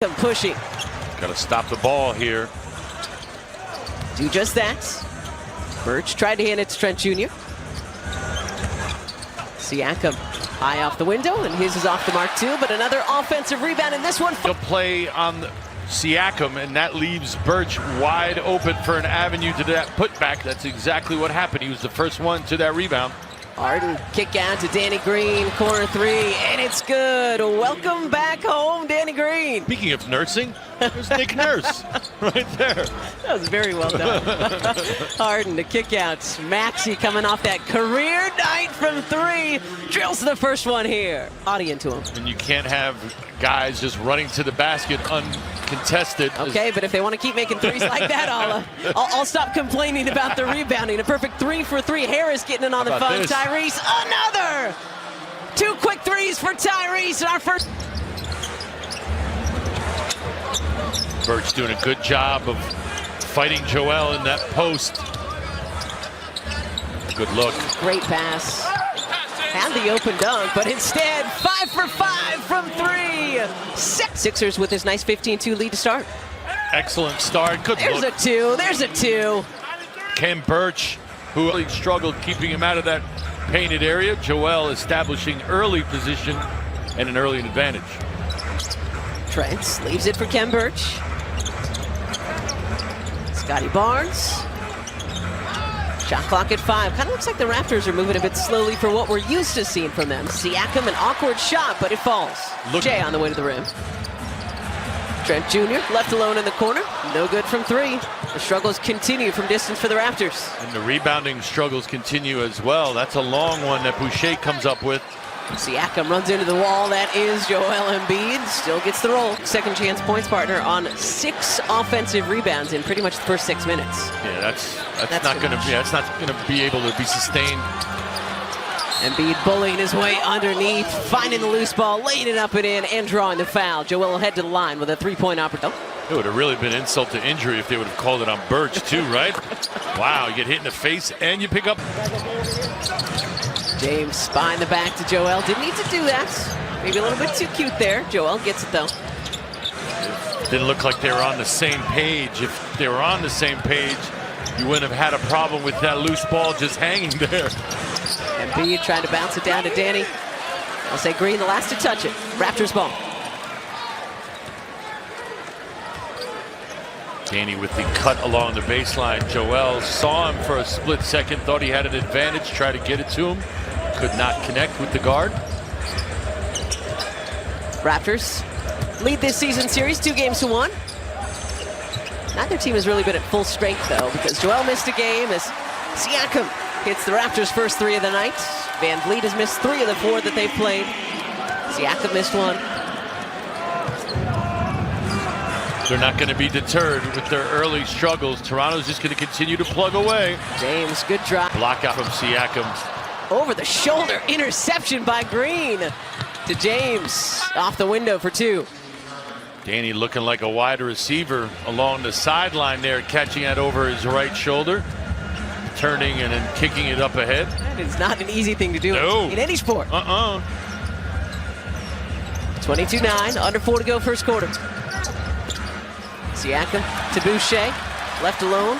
Pushing. Got to stop the ball here. Do just that. Birch tried to hand it to Trent Jr. Siakam high off the window, and his is off the mark too, but another offensive rebound in this one. He'll play on Siakam, and that leaves Birch wide open for an avenue to that putback. That's exactly what happened. He was the first one to that rebound. Harden kick out to Danny Green, corner three, and it's good. Welcome back home, Danny Green. Speaking of nursing, there's Nick Nurse right there. That was very well done. Harden to kick out. Maxey coming off that career night from three. Drills the first one here. Audion to him. And you can't have guys just running to the basket uncontested. Okay, but if they want to keep making threes like that, I'll stop complaining about the rebounding. A perfect 3 for 3. Harris getting it on the phone. This? Tyrese, another! 2 quick threes for Tyrese. Our first. Birch doing a good job of fighting Joel in that post. Good look. Great pass. Had the open dunk, but instead 5 for 5 from 3. Sixers with this nice 15-2 lead to start. Excellent start. Good There's look. a 2. There's a 2. Ken Birch, who really struggled keeping him out of that painted area. Joel establishing early position and an early advantage. Trent leaves it for Ken Birch. Scotty Barnes. Shot clock at 5. Kind of looks like the Raptors are moving a bit slowly for what we're used to seeing from them. Siakam, an awkward shot, but it falls. Jay on the way to the rim. Trent Jr. left alone in the corner. No good from 3. The struggles continue from distance for the Raptors. And the rebounding struggles continue as well. That's a long one that Boucher comes up with. Siakam runs into the wall. That is Joel Embiid. Still gets the roll. Second chance points partner on 6 offensive rebounds in pretty much the first 6 minutes. Yeah, that's not going to be. That's not going to be able to be sustained. Embiid bullying his way underneath, finding the loose ball, laying it up and in, and drawing the foul. Joel will head to the line with a 3-point opportunity. It would have really been insult to injury if they would have called it on Birch too, right? Wow, you get hit in the face and you pick up. James spine the back to Joel. Didn't need to do that. Maybe a little bit too cute there. Joel gets it though. Didn't look like they were on the same page. If they were on the same page, you wouldn't have had a problem with that loose ball just hanging there. Embiid trying to bounce it down to Danny. I'll say Green the last to touch it. Raptors ball. Danny with the cut along the baseline. Joel saw him for a split second, thought he had an advantage, tried to get it to him. Could not connect with the guard. Raptors lead this season series 2-1. Neither team has really been at full strength though, because Joel missed a game as Siakam hits the Raptors' first 3 of the night. Van Vliet has missed 3 of the 4 that they've played. Siakam missed 1. They're not going to be deterred with their early struggles. Toronto's just going to continue to plug away. James, good drop. Block out from Siakam. Over the shoulder, interception by Green to James. Off the window for 2. Danny looking like a wide receiver along the sideline there, catching it over his right shoulder. Turning and then kicking it up ahead. That is not an easy thing to do in any sport. 22-9, under 4 to go first quarter. Siakam to Boucher, left alone.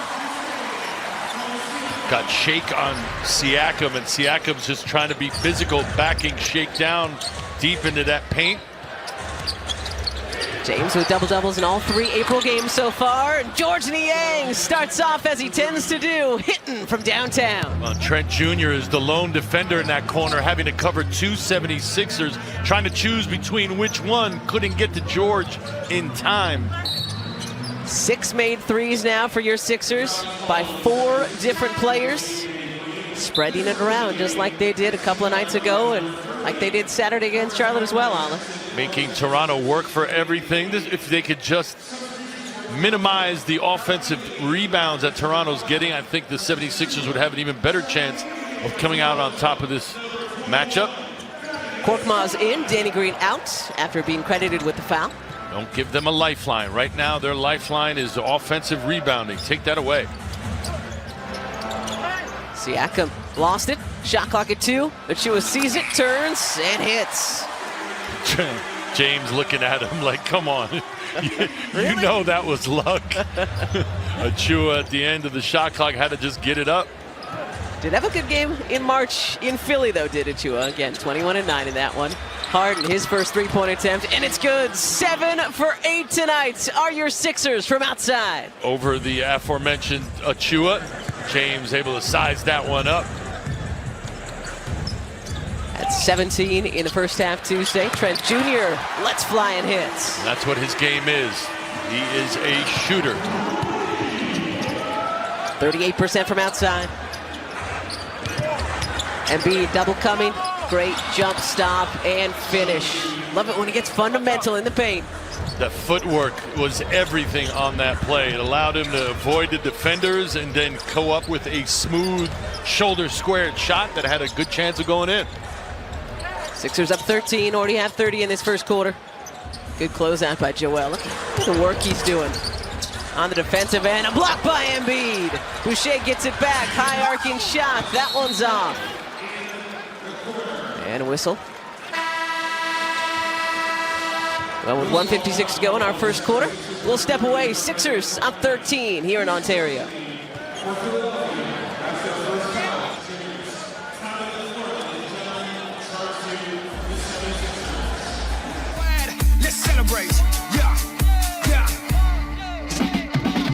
Got Shake on Siakam, and Siakam's just trying to be physical, backing Shake down deep into that paint. James with double-doubles in all 3 April games so far. And George Niang starts off as he tends to do, hitting from downtown. Well, Trent Jr. is the lone defender in that corner, having to cover 2 76ers, trying to choose between which one. Couldn't get to George in time. 6 made threes now for your Sixers by 4 different players. Spreading it around just like they did a couple of nights ago and like they did Saturday against Charlotte as well, Alan. Making Toronto work for everything. If they could just minimize the offensive rebounds that Toronto's getting, I think the 76ers would have an even better chance of coming out on top of this matchup. Korkmaz in, Danny Green out after being credited with the foul. Don't give them a lifeline. Right now, their lifeline is offensive rebounding. Take that away. Siakam lost it. Shot clock at 2. Achua sees it, turns, and hits. James looking at him like, come on. You know that was luck. Achua at the end of the shot clock had to just get it up. Did have a good game in March in Philly, though, did Achua. Again, 21-9 in that one. Harden, his first three-point attempt, and it's good. 7 for 8 tonight are your Sixers from outside. Over the aforementioned Achua. James able to size that one up. At 17 in the first half Tuesday, Trent Jr. lets fly and hits. That's what his game is. He is a shooter. 38% from outside. Embiid double coming. Great jump stop and finish. Love it when he gets fundamental in the paint. The footwork was everything on that play. It allowed him to avoid the defenders and then go up with a smooth shoulder squared shot that had a good chance of going in. Sixers up 13, already have 30 in this first quarter. Good closeout by Joel. Look at the work he's doing on the defensive end. A block by Embiid. Boucher gets it back. High arcing shot. That one's off. And a whistle. Well, with 1:56 to go in our first quarter, we'll step away. Sixers up 13 here in Ontario. Let's celebrate.